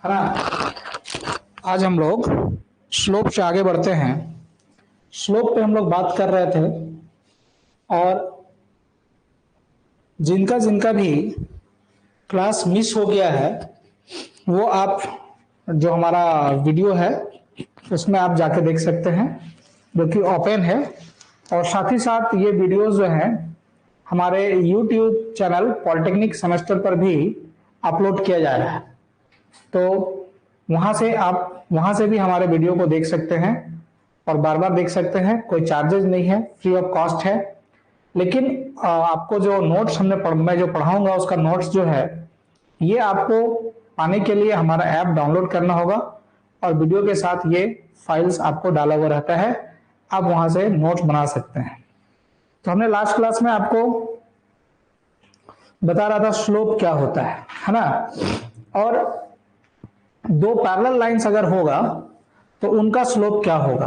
है ना। आज हम लोग स्लोप से आगे बढ़ते हैं। स्लोप पे हम लोग बात कर रहे थे और जिनका जिनका भी क्लास मिस हो गया है वो आप जो हमारा वीडियो है उसमें आप जाके देख सकते हैं, जो कि ओपन है। और साथ ही साथ ये वीडियोस जो हैं हमारे YouTube चैनल पॉलिटेक्निक सेमेस्टर पर भी अपलोड किया जा रहा है। तो वहां से भी हमारे वीडियो को देख सकते हैं और बार बार देख सकते हैं। कोई चार्जेस नहीं है, फ्री ऑफ कॉस्ट है। लेकिन आपको जो नोट्स मैं जो पढ़ाऊंगा उसका नोट्स जो है ये आपको पाने के लिए हमारा ऐप डाउनलोड करना होगा और वीडियो के साथ ये फाइल्स आपको डाला हुआ रहता है। आप वहां से नोट्स बना सकते हैं। तो हमने लास्ट क्लास में आपको बता रहा था स्लोप क्या होता है ना। और दो पैरेलल लाइंस अगर होगा तो उनका स्लोप क्या होगा।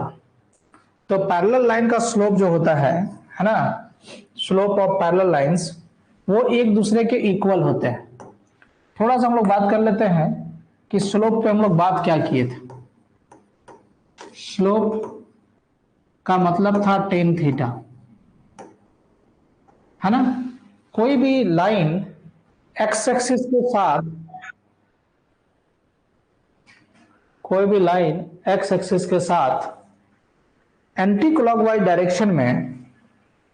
तो पैरेलल लाइन का स्लोप जो होता है ना, स्लोप ऑफ पैरेलल लाइंस वो एक दूसरे के इक्वल होते हैं। थोड़ा सा हम लोग बात कर लेते हैं कि स्लोप पे हम लोग बात क्या किए थे। स्लोप का मतलब था टेन थीटा, है ना। कोई भी लाइन एक्स एक्सिस के साथ कोई भी लाइन एक्स एक्सिस के साथ एंटी क्लॉकवाइज डायरेक्शन में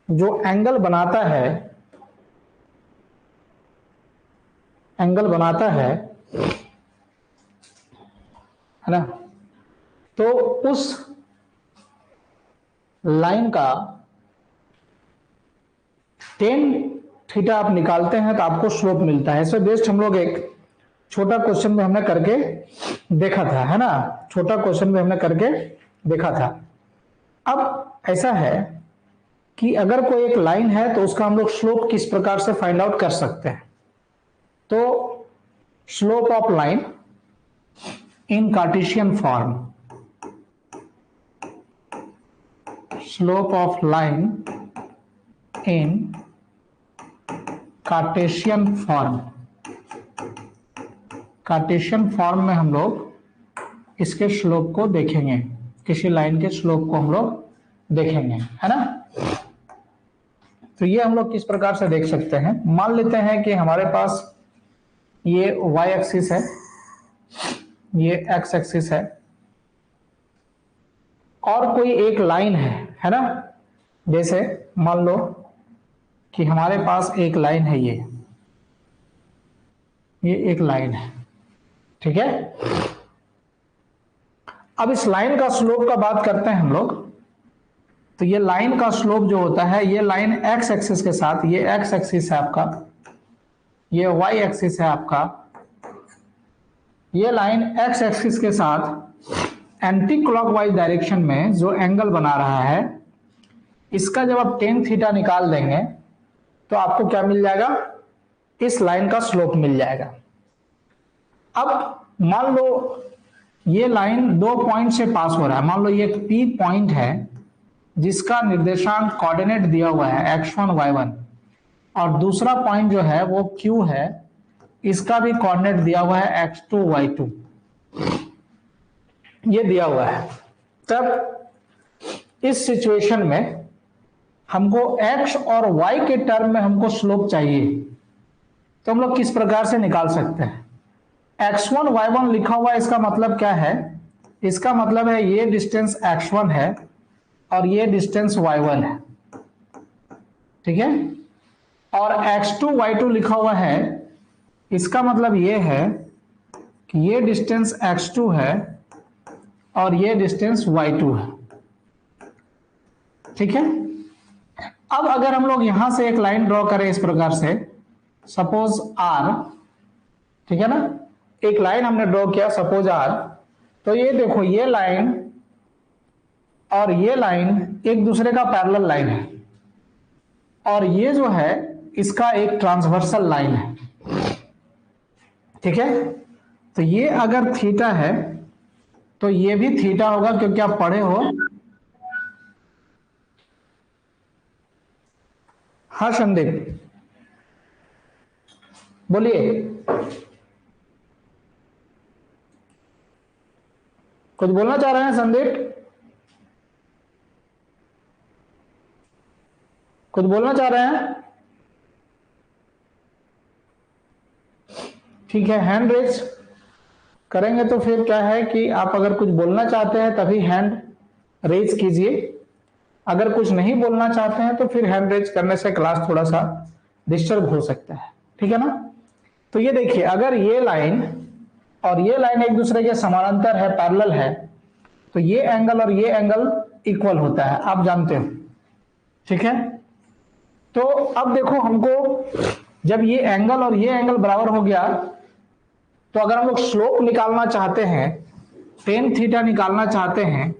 जो एंगल बनाता है ना, तो उस लाइन का टेन थीटा आप निकालते हैं तो आपको स्लोप मिलता है। इससे बेस्ट हम लोग एक छोटा क्वेश्चन में हमने करके देखा था, है ना। छोटा क्वेश्चन में हमने करके देखा था। अब ऐसा है कि अगर कोई एक लाइन है तो उसका हम लोग स्लोप किस प्रकार से फाइंड आउट कर सकते हैं। तो slope of line in Cartesian form, slope of line in Cartesian form, Cartesian form में हम लोग इसके स्लोप को देखेंगे, किसी लाइन के स्लोप को हम लोग देखेंगे, है ना। तो ये हम लोग किस प्रकार से देख सकते हैं। मान लेते हैं कि हमारे पास ये y एक्सिस है, ये x एक्सिस है और कोई एक लाइन है ना। जैसे मान लो कि हमारे पास एक लाइन है, ये एक लाइन है, ठीक है। अब इस लाइन का स्लोप का बात करते हैं हम लोग। तो ये लाइन का स्लोप जो होता है, ये लाइन एक्स एक्सिस के साथ, ये एक्स एक्सिस है आपका, ये वाई एक्सिस है आपका, ये लाइन एक्स एक्सिस के साथ एंटी क्लॉकवाइज डायरेक्शन में जो एंगल बना रहा है, इसका जब आप टेन थीटा निकाल देंगे तो आपको क्या मिल जाएगा, इस लाइन का स्लोप मिल जाएगा। अब मान लो ये लाइन दो पॉइंट से पास हो रहा है। मान लो ये पी पॉइंट है जिसका निर्देशांक कोऑर्डिनेट दिया हुआ है x1 y1, और दूसरा पॉइंट जो है वो Q है, इसका भी कोऑर्डिनेट दिया हुआ है x2 y2, ये दिया हुआ है। तब इस सिचुएशन में हमको x और y के टर्म में हमको स्लोप चाहिए। तो हम लोग किस प्रकार से निकाल सकते हैं। x1 y1 लिखा हुआ है, इसका मतलब क्या है, इसका मतलब है ये डिस्टेंस x1 है और ये डिस्टेंस y1 है, ठीक है। और x2 y2 लिखा हुआ है, इसका मतलब ये है कि ये डिस्टेंस x2 है और ये डिस्टेंस y2 है, ठीक है। अब अगर हम लोग यहां से एक लाइन ड्रॉ करें इस प्रकार से, सपोज r, ठीक है ना। एक लाइन हमने ड्रॉ किया सपोज r। तो ये देखो, ये लाइन और ये लाइन एक दूसरे का पैरेलल लाइन है और ये जो है इसका एक ट्रांसवर्सल लाइन है, ठीक है। तो ये अगर थीटा है तो ये भी थीटा होगा, क्योंकि आप पढ़े हो। हाँ संदीप बोलिए। कुछ बोलना चाह रहे हैं संदीप? कुछ बोलना चाह रहे हैं? ठीक है, हैंड रेज करेंगे तो फिर क्या है कि आप अगर कुछ बोलना चाहते हैं तभी हैंड रेज कीजिए, अगर कुछ नहीं बोलना चाहते हैं तो फिर हैंड रेज करने से क्लास थोड़ा सा डिस्टर्ब हो सकता है, ठीक है ना। तो ये देखिए, अगर ये लाइन और ये लाइन एक दूसरे के समानांतर है, पैरेलल है, तो ये एंगल और ये एंगल इक्वल होता है, आप जानते हो, ठीक है। तो अब देखो, हमको जब ये एंगल और ये एंगल बराबर हो गया, तो अगर हम लोग स्लोप निकालना चाहते हैं, टेन थीटा निकालना चाहते हैं,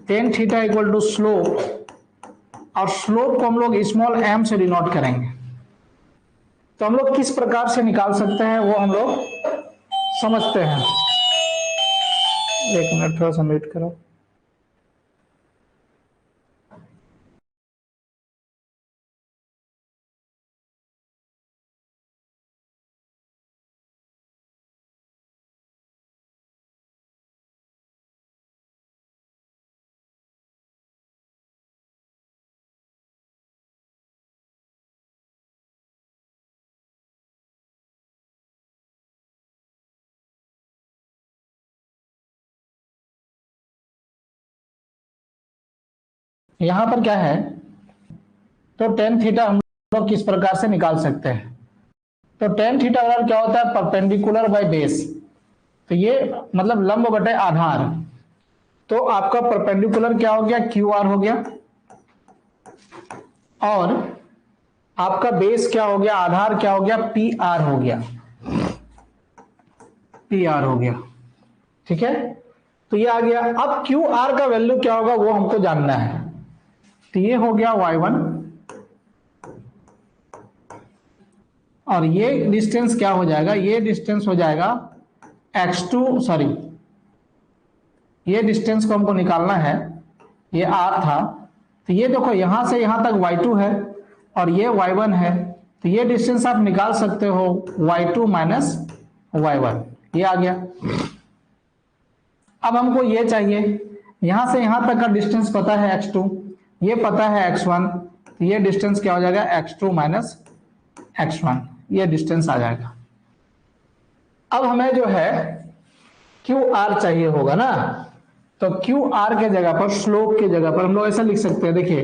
tan theta equal to slope, और स्लोप को हम लोग स्मॉल एम से डिनोट करेंगे। तो हम लोग किस प्रकार से निकाल सकते हैं वो हम लोग समझते हैं। एक मिनट, थोड़ा सा वेट करो। यहां पर क्या है, तो टेन थीटा हम लोग किस प्रकार से निकाल सकते हैं। तो टेन थीटा बराबर क्या होता है, परपेंडिकुलर बाय बेस। तो ये मतलब लंब बटे आधार। तो आपका परपेंडिकुलर क्या हो गया, क्यू आर हो गया, और आपका बेस क्या हो गया, आधार क्या हो गया, पी आर हो गया, पी आर हो गया, ठीक है। तो ये आ गया। अब क्यू आर का वैल्यू क्या होगा वो हमको जानना है। तो ये हो गया y1, और ये डिस्टेंस क्या हो जाएगा, ये डिस्टेंस हो जाएगा x2, सॉरी ये डिस्टेंस को हमको निकालना है, ये r था। तो ये देखो, यहां से यहां तक y2 है और ये y1 है, तो ये डिस्टेंस आप निकाल सकते हो y2 माइनस y1, ये आ गया। अब हमको ये चाहिए, यहां से यहां तक का डिस्टेंस पता है x2, ये पता है x1, तो ये डिस्टेंस क्या हो जाएगा, x2 माइनस x1, ये डिस्टेंस आ जाएगा। अब हमें जो है क्यू आर चाहिए होगा ना, तो क्यू आर के जगह पर, स्लोप के जगह पर हम लोग ऐसा लिख सकते हैं, देखिए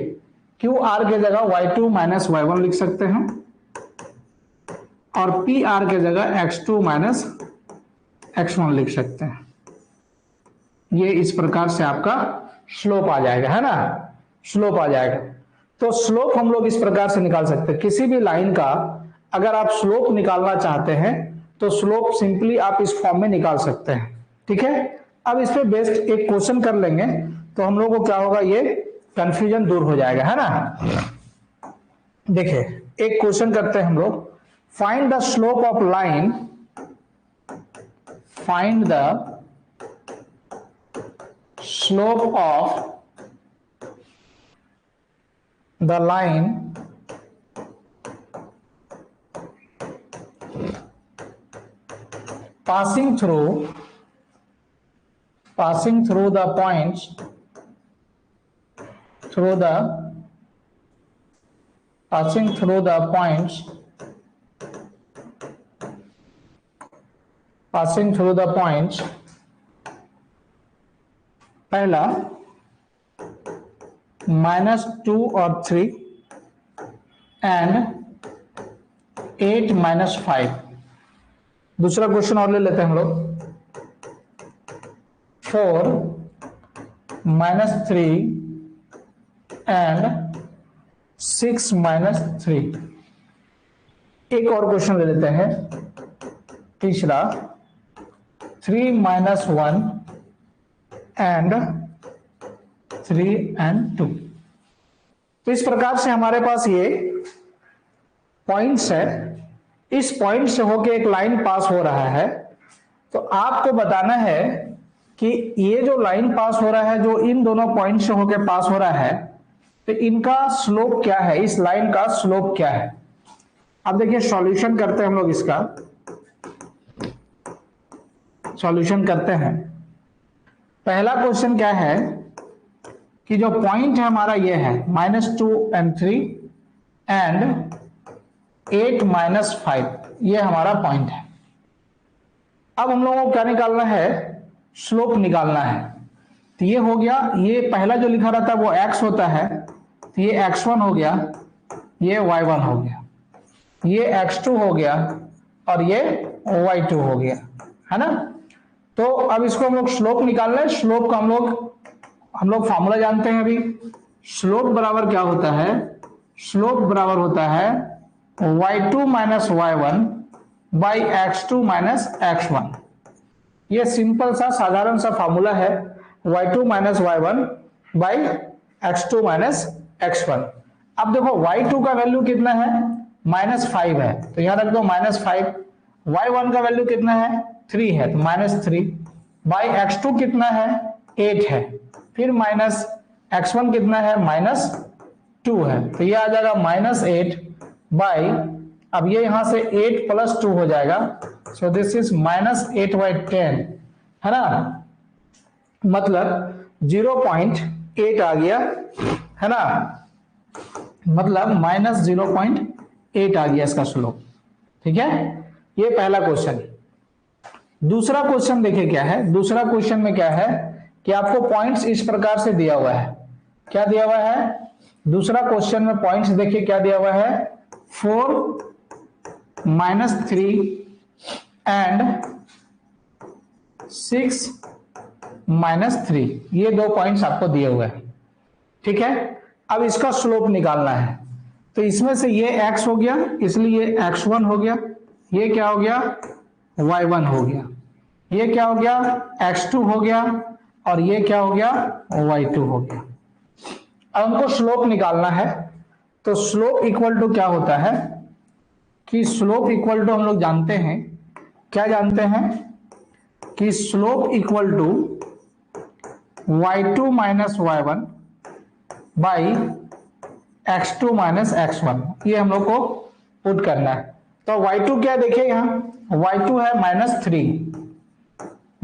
क्यू आर के जगह y2 माइनस y1 लिख सकते हैं, और पी आर के जगह x2 माइनस x1 लिख सकते हैं। ये इस प्रकार से आपका स्लोप आ जाएगा, है ना, स्लोप आ जाएगा। तो स्लोप हम लोग इस प्रकार से निकाल सकते हैं, किसी भी लाइन का अगर आप स्लोप निकालना चाहते हैं तो स्लोप सिंपली आप इस फॉर्म में निकाल सकते हैं, ठीक है। अब इस पे बेस्ड एक क्वेश्चन कर लेंगे तो हम लोग को क्या होगा, ये कंफ्यूजन दूर हो जाएगा, है ना। देखिए एक क्वेश्चन करते हैं हम लोग, find the slope of line, find the slope of the line passing through the points, passing through the points, पहला -2 और 3 एंड 8 माइनस 5। दूसरा क्वेश्चन और ले लेते हैं हम लोग, 4 माइनस 3 एंड 6 माइनस 3। एक और क्वेश्चन ले लेते हैं, तीसरा 3 माइनस 1 एंड 3 एंड 2। तो इस प्रकार से हमारे पास ये पॉइंट्स है, इस पॉइंट से होके एक लाइन पास हो रहा है। तो आपको बताना है कि ये जो लाइन पास हो रहा है, जो इन दोनों पॉइंट से होके पास हो रहा है, तो इनका स्लोप क्या है, इस लाइन का स्लोप क्या है। अब देखिए सॉल्यूशन करते हैं हम लोग, इसका सॉल्यूशन करते हैं। पहला क्वेश्चन क्या है कि जो पॉइंट है हमारा ये है -2 and 3 एंड 8 - 5, ये हमारा पॉइंट है। अब हम लोगों को क्या निकालना है, स्लोप निकालना है। तो ये हो गया, ये पहला जो लिखा रहता है वो x होता है, तो ये x1 हो गया, ये y1 हो गया, ये x2 हो गया और ये y2 हो गया, है ना। तो अब इसको हम लोग स्लोप निकाल रहे। स्लोप का हम लोग फॉर्मूला जानते हैं अभी। स्लोप बराबर क्या होता है, स्लोप बराबर होता है y2 - y1 by x2 - x1। ये सिंपल सा साधारण सा फॉर्मूला है, y2 - y1 by x2 - x1। अब देखो y2 का वैल्यू कितना है, -5 है, तो यहां रख दो -5। y1 का वैल्यू कितना है, 3 है, तो -3 बाई x2 कितना है, 8 है, फिर माइनस x1 कितना है, -2 है, तो ये आ जाएगा -8 बाई, अब ये यहां से 8 + 2 हो जाएगा, सो दिस इज -8/10, है ना। मतलब 0.8 आ गया, है ना, मतलब -0.8 आ गया इसका स्लोप। ठीक है, ये पहला क्वेश्चन। दूसरा क्वेश्चन देखिए क्या है। दूसरा क्वेश्चन में क्या है कि आपको पॉइंट्स इस प्रकार से दिया हुआ है। क्या दिया हुआ है, दूसरा क्वेश्चन में पॉइंट्स देखिए क्या दिया हुआ है, 4 - 3 एंड 6 - 3, ये दो पॉइंट्स आपको दिए हुए हैं। ठीक है, अब इसका स्लोप निकालना है। तो इसमें से ये x हो गया, इसलिए ये x1 हो गया, ये क्या हो गया, y1 हो गया, ये क्या हो गया, x2 हो गया, और ये क्या हो गया, y2 हो गया। अब हमको स्लोप निकालना है। तो स्लोप इक्वल टू क्या होता है कि स्लोप इक्वल टू हम लोग जानते हैं, क्या जानते हैं कि slope equal to y2 - y1 by x2 - x1, ये हम लोग को पुट करना है। तो y2 क्या देखिए, यहां y2 है -3,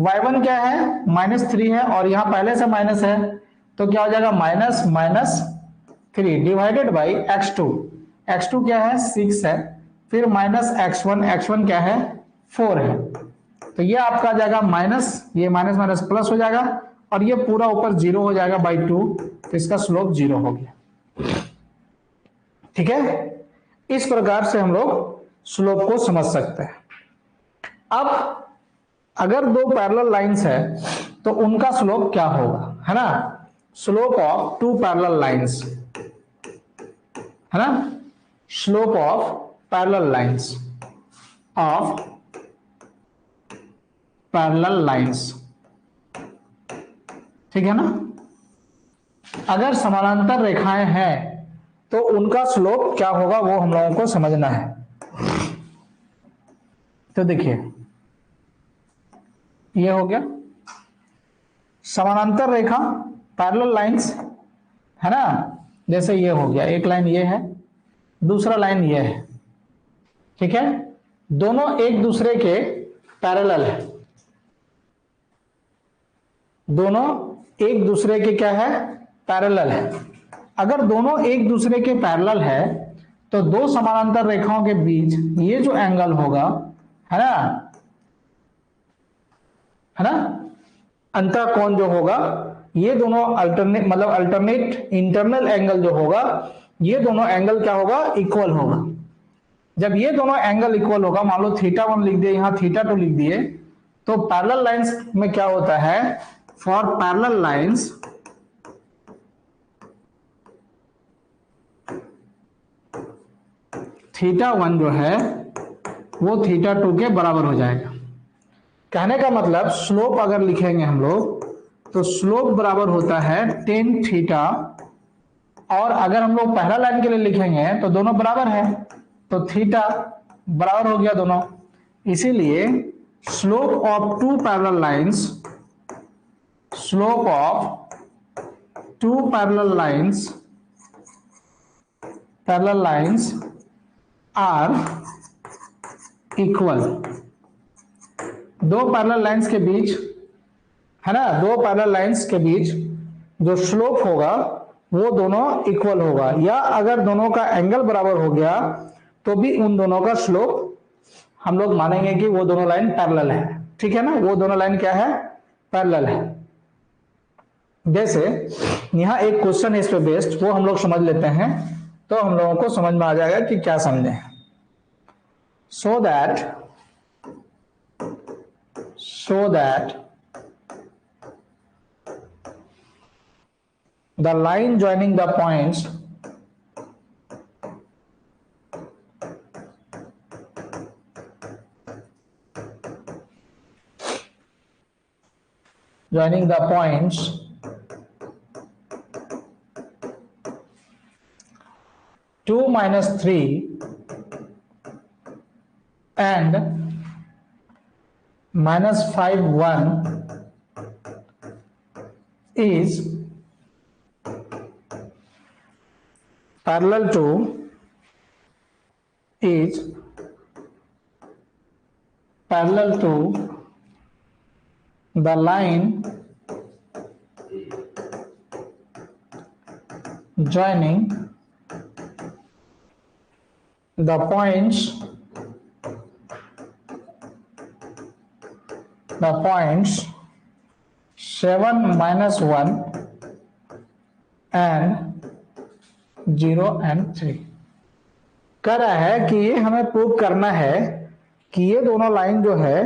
y1 क्या है, -3 है, और यहां पहले से माइनस है, तो क्या हो जाएगा, -3 डिवाइडेड बाई x2, x2 क्या है, 6 है, फिर -x1, x1 क्या है, 4 है, तो ये आपका आ जाएगा माइनस, ये माइनस माइनस प्लस हो जाएगा, और ये पूरा ऊपर 0 हो जाएगा बाई 2, तो इसका स्लोप 0 हो गया। ठीक है, इस प्रकार से हम लोग स्लोप को समझ सकते हैं। अब अगर दो पैरेलल लाइंस है तो उनका स्लोप क्या होगा, है ना। Slope of two parallel lines, है ना, slope of parallel lines, of parallel lines, ठीक है ना। अगर समानांतर रेखाएं हैं तो उनका स्लोप क्या होगा वो हम लोगों को समझना है। तो देखिए ये हो गया समानांतर रेखा, पैरेलल लाइंस, है ना। जैसे ये हो गया, एक लाइन ये है, दूसरा लाइन ये है, ठीक है, दोनों एक दूसरे के पैरेलल है, दोनों एक दूसरे के क्या है, पैरेलल है। अगर दोनों एक दूसरे के पैरेलल है तो दो समानांतर रेखाओं के बीच ये जो एंगल होगा, है ना, है ना, अंतर कोण जो होगा, ये दोनों अल्टरनेट इंटरनल एंगल जो होगा, ये दोनों एंगल क्या होगा, इक्वल होगा। जब ये दोनों एंगल इक्वल होगा, मान लो θ1 लिख दिए, यहां θ2 लिख दिए, तो पैरेलल लाइंस में क्या होता है, फॉर पैरेलल लाइंस θ1 जो है वो θ2 के बराबर हो जाएगा। कहने का मतलब स्लोप अगर लिखेंगे हम लोग तो स्लोप बराबर होता है tan θ, और अगर हम लोग पहला लाइन के लिए लिखेंगे तो दोनों बराबर है, तो θ बराबर हो गया दोनों। इसीलिए slope of two parallel lines, slope of two parallel lines are equal. दो पैरेलल लाइंस के बीच है ना, दो पैरेलल लाइंस के बीच जो स्लोप होगा वो दोनों इक्वल होगा, या अगर दोनों का एंगल बराबर हो गया तो भी उन दोनों का स्लोप हम लोग मानेंगे कि वो दोनों लाइन पैरेलल है। ठीक है ना, वो दोनों लाइन क्या है, पैरेलल है। जैसे यहां एक क्वेश्चन है इस पे बेस्ड, वो हम लोग समझ लेते हैं तो हम लोगों को समझ में आ जाएगा कि क्या समझे। So that the line joining the points joining the points 2 minus 3 and minus 5 1 is parallel to the line joining the points 7 minus 1 and 0 and 3। कह रहा है कि ये हमें प्रूव करना है कि ये दोनों लाइन जो है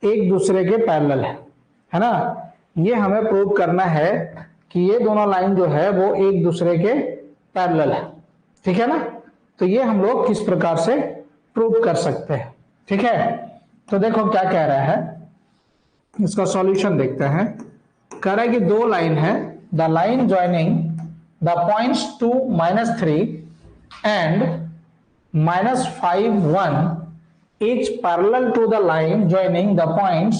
एक दूसरे के पैरेलल है ना, ये हमें प्रूव करना है कि ये दोनों लाइन जो है वो एक दूसरे के पैरेलल है। ठीक है ना, तो ये हम लोग किस प्रकार से प्रूव कर सकते हैं। ठीक है, तो देखो क्या कह रहा है, इसका सॉल्यूशन देखते हैं। कह रहा है कि दो लाइन है, the line joining the points 2 minus 3 and minus 5 1 is parallel to the line joining the points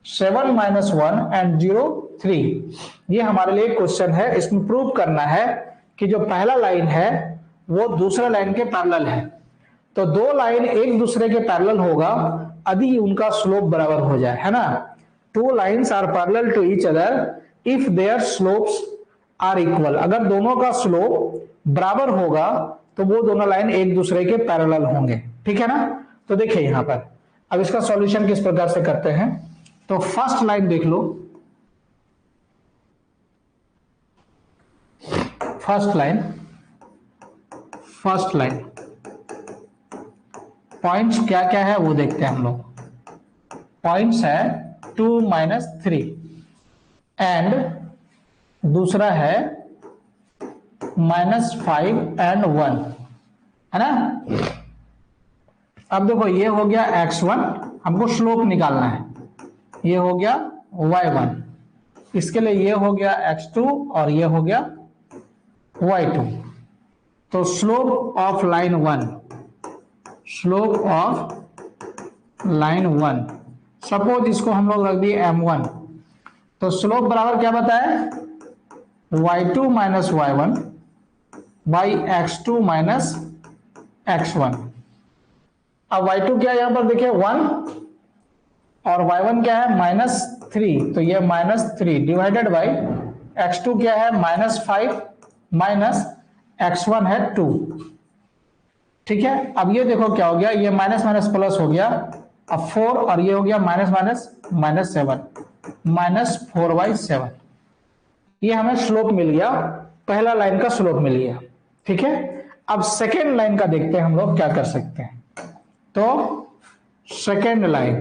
7 minus 1 and 0 3। ये हमारे लिए क्वेश्चन है, इसमें प्रूव करना है कि जो पहला लाइन है वो दूसरे लाइन के पैरेलल है। तो दो लाइन एक दूसरे के पैरेलल होगा यदि उनका स्लोप बराबर हो जाए, है ना। Two lines are parallel to each other if their slopes are equal. अगर दोनों का स्लोप बराबर होगा तो वो दोनों लाइन एक दूसरे के पैरेलल होंगे। ठीक है ना, तो देखिए यहां पर अब इसका सॉल्यूशन किस प्रकार से करते हैं। तो फर्स्ट लाइन देख लो, फर्स्ट लाइन पॉइंट्स क्या क्या है वो देखते हैं हम लोग। पॉइंट्स है 2 minus 3 एंड दूसरा है -5 and 1, है ना। अब देखो ये हो गया x1, हमको स्लोप निकालना है, ये हो गया y1, इसके लिए ये हो गया x2 और ये हो गया y2। तो स्लोप ऑफ लाइन 1, सपोज इसको हम लोग रख दिए m1, तो स्लोप बराबर क्या बताया, y2 minus y1 by x2 minus x1। अब y2 क्या है यहां पर देखिए 1 और y1 क्या है -3, तो ये -3 डिवाइडेड बाई x2 क्या है -5 माइनस x1 है 2। ठीक है, अब ये देखो क्या हो गया, ये माइनस माइनस प्लस हो गया, अब 4 और ये हो गया माइनस माइनस -7 -4/7। ये हमें स्लोप मिल गया, पहला लाइन का स्लोप मिल गया। ठीक है, अब सेकेंड लाइन का देखते हैं हम लोग क्या कर सकते हैं। तो सेकेंड लाइन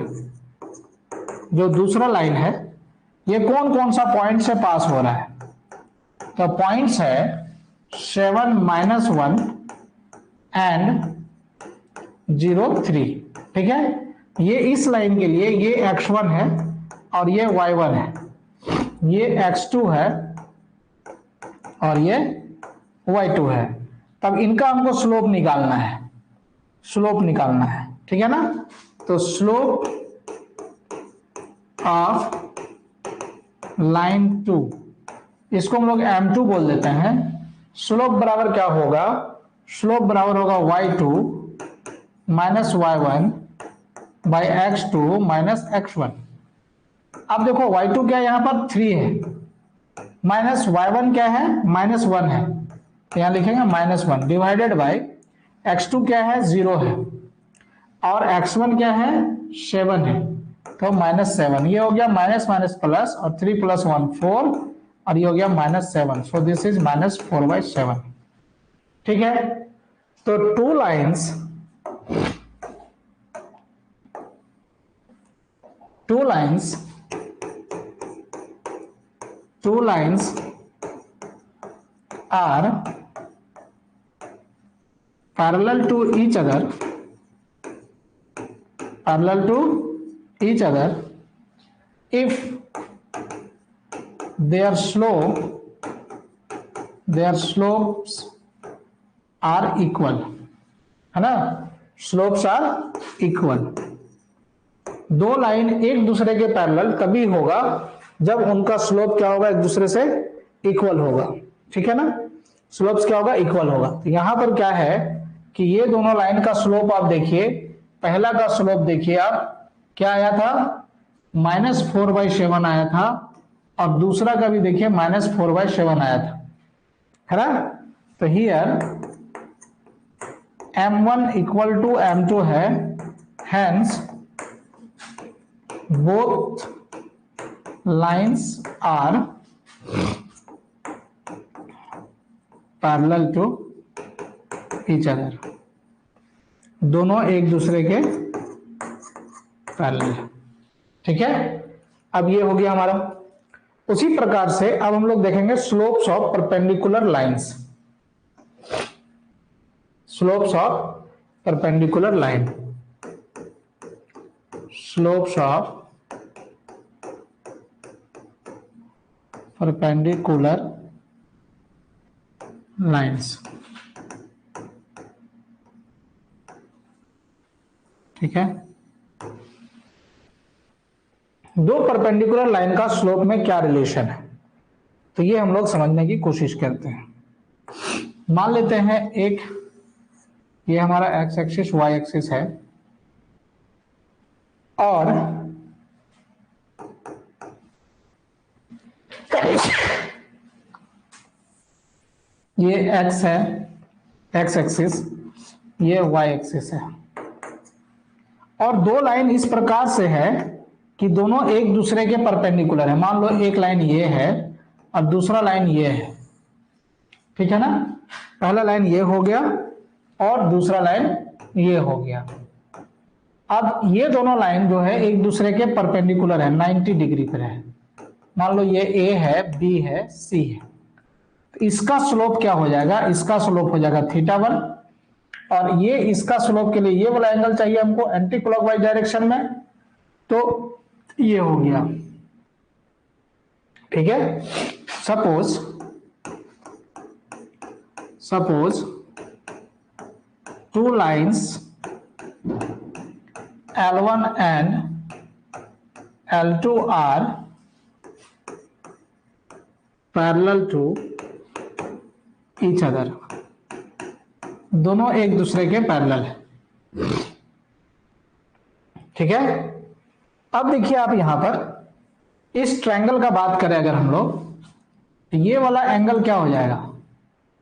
जो दूसरा लाइन है ये कौन कौन सा पॉइंट से पास हो रहा है, तो पॉइंट्स है 7 minus 1 एंड 0 3। ठीक है, ये इस लाइन के लिए ये x1 है और ये y1 है, ये x2 है और ये y2 है। तब इनका हमको स्लोप निकालना है, ठीक है ना। तो स्लोप ऑफ लाइन 2, इसको हम लोग m2 बोल देते हैं। स्लोप बराबर क्या होगा, स्लोप बराबर होगा y2 minus y1 by x2 minus x1। अब देखो y2 क्या है, यहां पर 3 है, माइनस y1 क्या है, -1 है, तो यहां लिखेंगे -1 डिवाइडेड बाय x2 क्या है, 0 है, और x1 क्या है, 7 है, तो -7। ये हो गया माइनस माइनस प्लस, और 3 + 1 4, और ये हो गया -7, सो दिस इज -4/7। ठीक है, तो two lines are parallel to each other if their slopes are equal, है ना, स्लोप्स आर इक्वल। दो लाइन एक दूसरे के पैरेलल तभी होगा जब उनका स्लोप क्या होगा, एक दूसरे से इक्वल होगा। ठीक है ना, स्लोप्स क्या होगा, इक्वल होगा। तो यहां पर क्या है कि ये दोनों लाइन का स्लोप आप देखिए, पहला का स्लोप देखिए आप, क्या आया था, -4/7 आया था, और दूसरा का भी देखिए -4/7 आया था, है ना। तो हियर m1 = m2 है, hence both lines are parallel to each other, दोनों एक दूसरे के पैरेलल। ठीक है, अब ये हो गया हमारा। उसी प्रकार से अब हम लोग देखेंगे slopes of perpendicular lines, slopes of perpendicular line, slopes of perpendicular lines. ठीक है, दो परपेंडिकुलर लाइन का स्लोप में क्या रिलेशन है, तो ये हम लोग समझने की कोशिश करते हैं। मान लेते हैं एक ये हमारा एक्स एक्सिस वाई एक्सिस है, और ये एक्स है, एक्स एक्सिस, ये वाई एक्सिस है, और दो लाइन इस प्रकार से है कि दोनों एक दूसरे के परपेंडिकुलर है। मान लो एक लाइन ये है और दूसरा लाइन ये है, ठीक है ना, पहला लाइन ये हो गया और दूसरा लाइन ये हो गया। अब ये दोनों लाइन जो है एक दूसरे के परपेंडिकुलर है, 90 डिग्री पर है। मान लो ये ए है, बी है, सी है, तो इसका स्लोप क्या हो जाएगा, इसका स्लोप हो जाएगा θ1, और ये इसका स्लोप के लिए ये वाला एंगल चाहिए हमको एंटी क्लॉकवाइज डायरेक्शन में, तो ये हो गया। ठीक है, suppose two lines L1 and L2 are parallel to each other, दोनों एक दूसरे के पैरेलल है। ठीक है, अब देखिए आप यहां पर इस ट्रायंगल का बात करें अगर हम लोग, तो ये वाला एंगल क्या हो जाएगा,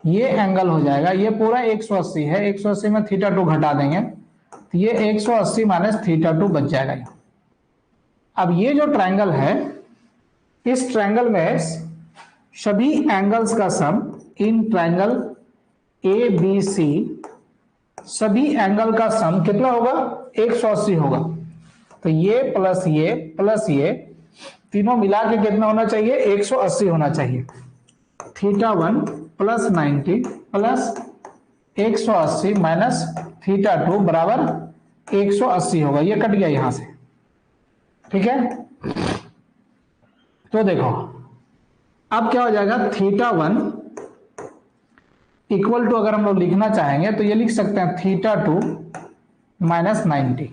ये एंगल हो जाएगा, ये पूरा 180 है, 180 में θ2 घटा देंगे तो ये 180 - θ2 बच जाएगा। अब ये जो ट्रायंगल है, इस ट्रायंगल में सभी एंगल्स का सम in triangle A B C, सभी एंगल का सम कितना होगा, 180 होगा। तो ये प्लस ये तीनों मिला के कितना होना चाहिए, 180 होना चाहिए। θ1 + 90 प्लस 180 माइनस θ2 बराबर 180 होगा, ये कट गया यहां से। ठीक है, तो देखो अब क्या हो जाएगा, θ1 इक्वल टू, अगर हम लोग लिखना चाहेंगे तो ये लिख सकते हैं θ2 - 90,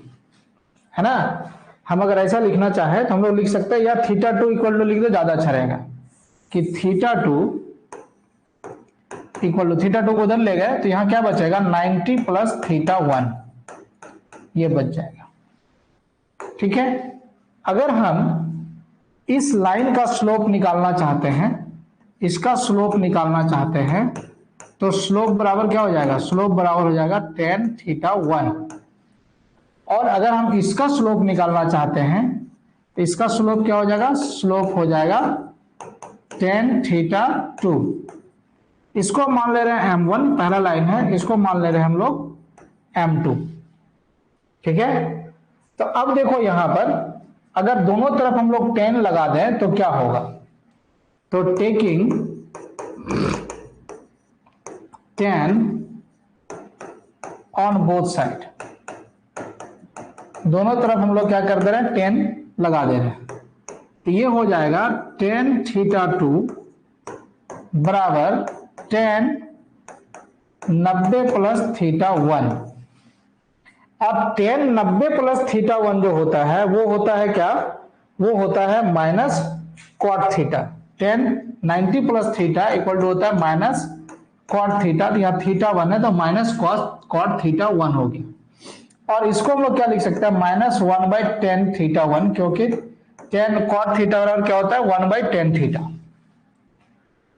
है ना। हम अगर ऐसा लिखना चाहे तो हम लोग लिख सकते हैं, या θ2 इक्वल टू लिख दो, ज्यादा अच्छा रहेगा कि θ2 इक्वल टू, θ2 को उधर ले गए तो यहां क्या बचेगा, 90 + θ1, ये बच जाएगा। ठीक है, अगर हम इस लाइन का स्लोप निकालना चाहते हैं, इसका स्लोप निकालना चाहते हैं, तो स्लोप बराबर क्या हो जाएगा, स्लोप बराबर हो जाएगा tan θ1। और अगर हम इसका स्लोप निकालना चाहते हैं तो इसका स्लोप क्या हो जाएगा, स्लोप हो जाएगा tan θ2। इसको मान ले रहे हैं m1, पहला लाइन है, इसको मान ले रहे हैं हम लोग m2। ठीक है, तो अब देखो यहां पर अगर दोनों तरफ हम लोग tan लगा दें तो क्या होगा, तो taking tan on both side, दोनों तरफ हम लोग क्या कर दे रहे हैं, tan लगा दे रहे हैं, तो ये हो जाएगा tan θ2 बराबर tan 90 प्लस θ1। अब tan 90 प्लस θ1 जो होता है वो होता है क्या, वो होता है minus cot theta. tan 90 plus theta equal to होता है माइनस cot थीटा, तो यहाँ θ1 है तो माइनस cot θ1 हो गया। और इसको हम लोग क्या लिख सकते हैं, माइनस 1 बाई tan θ1, क्योंकि tan cot थीटा बराबर क्या होता है 1 बाई tan थीटा।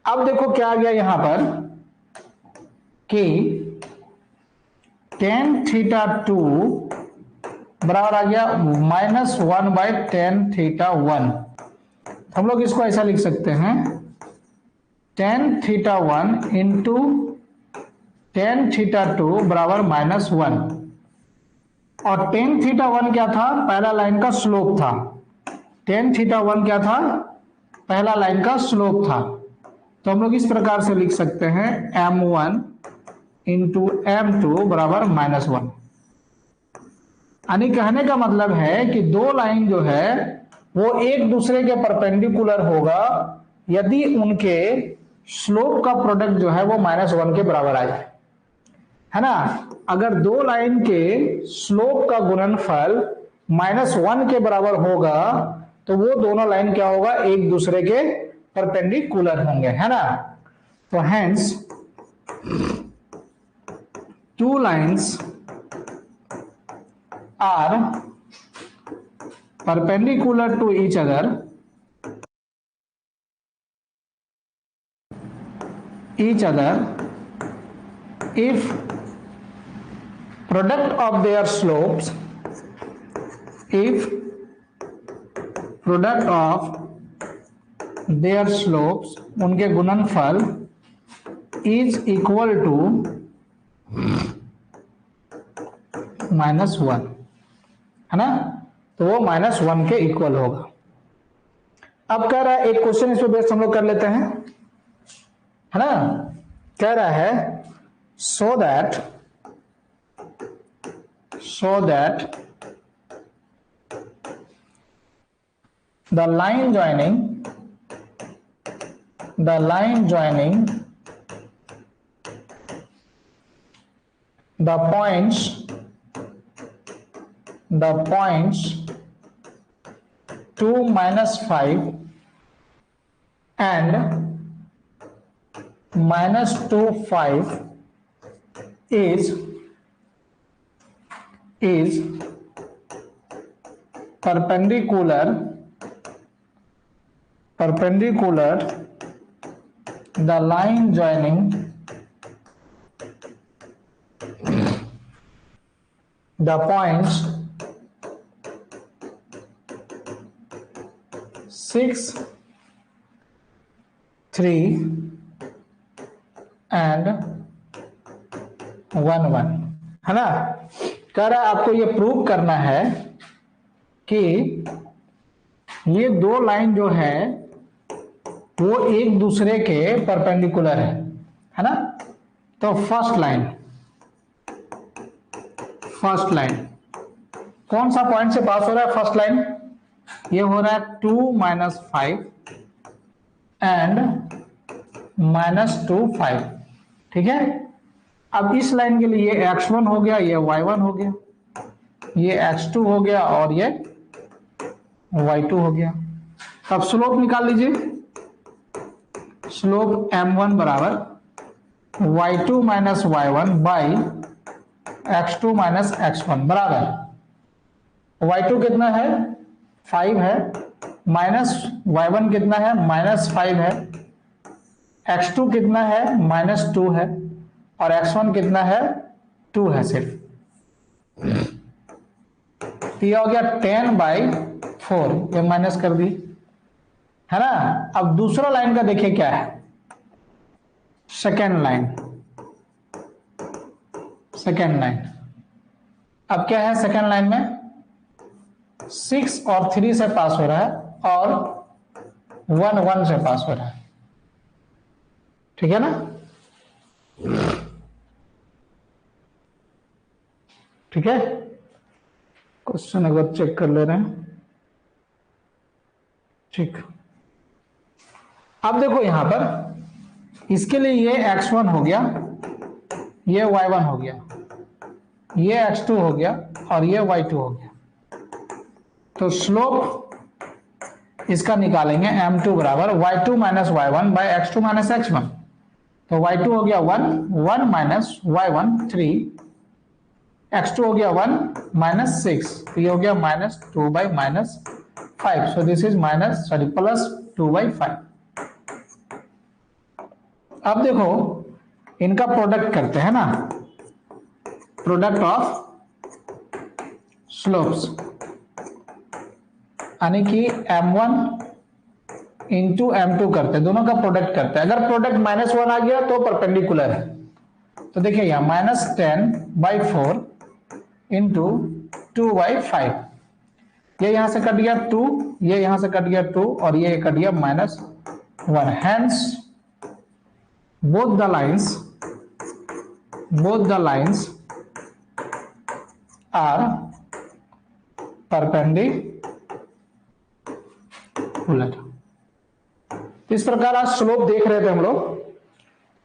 अब देखो क्या आ गया यहां पर कि tan θ2 बराबर आ गया माइनस 1 बाई tan θ1। हम लोग इसको ऐसा लिख सकते हैं tan θ1 इंटू tan θ2 बराबर माइनस 1। और tan θ1 क्या था, पहला लाइन का स्लोप था। tan θ1 क्या था, पहला लाइन का स्लोप था, तो हम लोग इस प्रकार से लिख सकते हैं m1 इंटू m2 बराबर माइनस 1। यानी कहने का मतलब है कि दो लाइन जो है वो एक दूसरे के परपेंडिकुलर होगा यदि उनके स्लोप का प्रोडक्ट जो है वो माइनस 1 के बराबर आ जाए, है ना। अगर दो लाइन के स्लोप का गुणनफल माइनस 1 के बराबर होगा तो वो दोनों लाइन क्या होगा, एक दूसरे के परपेंडिकुलर होंगे, है ना। तो hence two lines are perpendicular to each other if product of their slopes, if product of their slopes उनके गुणनफल is equal to माइनस 1, है ना, तो वो माइनस 1 के इक्वल होगा। अब कह रहा है एक क्वेश्चन इस पे बेस्ड हम लोग कर लेते हैं, है ना। कह रहा है so that the line joining the points 2 minus 5 and minus 2 5 is perpendicular the line joining the points 6 3 and 1 1, है ना। कह रहा है आपको ये प्रूव करना है कि ये दो लाइन जो है वो एक दूसरे के परपेंडिकुलर है ना। तो फर्स्ट लाइन कौन सा पॉइंट से पास हो रहा है, फर्स्ट लाइन ये हो रहा है 2 माइनस 5 एंड माइनस 2 5, ठीक है। अब इस लाइन के लिए ये x1 हो गया, ये y1 हो गया, ये x2 हो गया और ये y2 हो गया। अब स्लोप निकाल लीजिए, स्लोप m1 बराबर y2 minus y1 by x2 minus x1 बराबर y2 कितना है 5 है माइनस y1 कितना है, -5 है, x2 कितना है, -2 है, और x1 कितना है, 2 है सिर्फ। तो यह हो गया 10/4, ये माइनस कर दी, है ना। अब दूसरा लाइन का देखिए क्या है, सेकेंड लाइन। सेकेंड लाइन अब क्या है, सेकेंड लाइन में 6 और 3 से पास हो रहा है और 1 1 से पास हो रहा है, ठीक है ना। ठीक है, क्वेश्चन एक बार चेक कर ले रहे हैं। ठीक, अब देखो यहां पर इसके लिए ये x1 हो गया, ये y1 हो गया, ये x2 हो गया और ये y2 हो गया। तो स्लोप इसका निकालेंगे m2 बराबर y2 minus y1 by x2 minus x1। तो y2 हो गया 1, 1 माइनस y1 3, x2 हो गया 1 माइनस 6, तो ये हो गया -2 बाई -5। So this is +2/5। अब देखो इनका प्रोडक्ट करते हैं ना, प्रोडक्ट ऑफ स्लोप्स, यानी कि m1 इंटू m2 करते हैं, दोनों का प्रोडक्ट करते हैं। अगर प्रोडक्ट -1 आ गया तो परपेंडिकुलर है। तो देखिए यहां -10/4 इंटू 2/5, ये यहां से कट गया 2, ये यहां से कट गया 2 और ये कट गया -1। Hence both the lines are perpendicular। इस प्रकार आज स्लोप देख रहे थे हम लोग।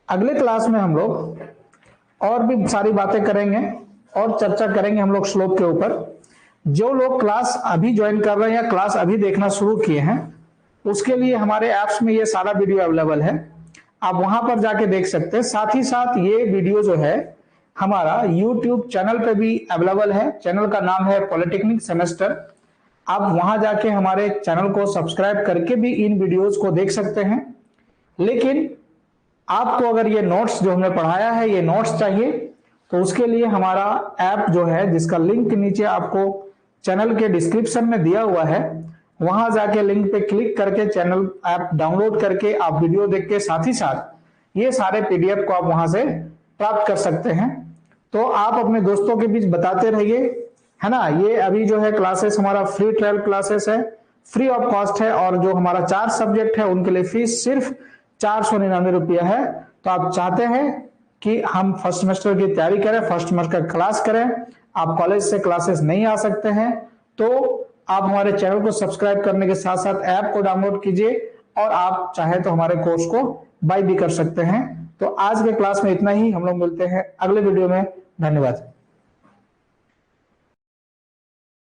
अगले क्लास में हम लोग और भी सारी बातें करेंगे और चर्चा करेंगे हम लोग स्लोप के ऊपर। जो लोग क्लास अभी ज्वाइन कर रहे हैं या क्लास अभी देखना शुरू किए हैं, उसके लिए हमारे ऐप्स में ये सारा वीडियो अवेलेबल है, आप वहां पर जाके देख सकते हैं। साथ ही साथ ये वीडियो जो है हमारा YouTube चैनल पे भी अवेलेबल है। चैनल का नाम है पॉलिटेक्निक सेमेस्टर। आप वहां जाके हमारे चैनल को सब्सक्राइब करके भी इन वीडियोस को देख सकते हैं। लेकिन आपको अगर ये नोट्स जो हमने पढ़ाया है, ये नोट्स चाहिए, तो उसके लिए हमारा ऐप जो है, जिसका लिंक नीचे आपको चैनल के डिस्क्रिप्शन में दिया हुआ है, वहां जाके लिंक पे क्लिक करके चैनल ऐप डाउनलोड करके आप वीडियो देख के साथ ही साथ ये सारे पीडीएफ को आप वहां से प्राप्त कर सकते हैं। तो आप अपने दोस्तों के बीच बताते रहिए, है ना। ये अभी जो है क्लासेस हमारा फ्री ट्रायल क्लासेस है, फ्री ऑफ कॉस्ट है, और जो हमारा 4 सब्जेक्ट है उनके लिए फीस सिर्फ 499 रुपया है। तो आप चाहते हैं कि हम फर्स्ट सेमेस्टर की तैयारी करें, फर्स्ट सेमेस्टर का क्लास करें, आप कॉलेज से क्लासेस नहीं आ सकते हैं, तो आप हमारे चैनल को सब्सक्राइब करने के साथ साथ ऐप को डाउनलोड कीजिए, और आप चाहे तो हमारे कोर्स को बाय भी कर सकते हैं। तो आज के क्लास में इतना ही, हम लोग मिलते हैं अगले वीडियो में। धन्यवाद।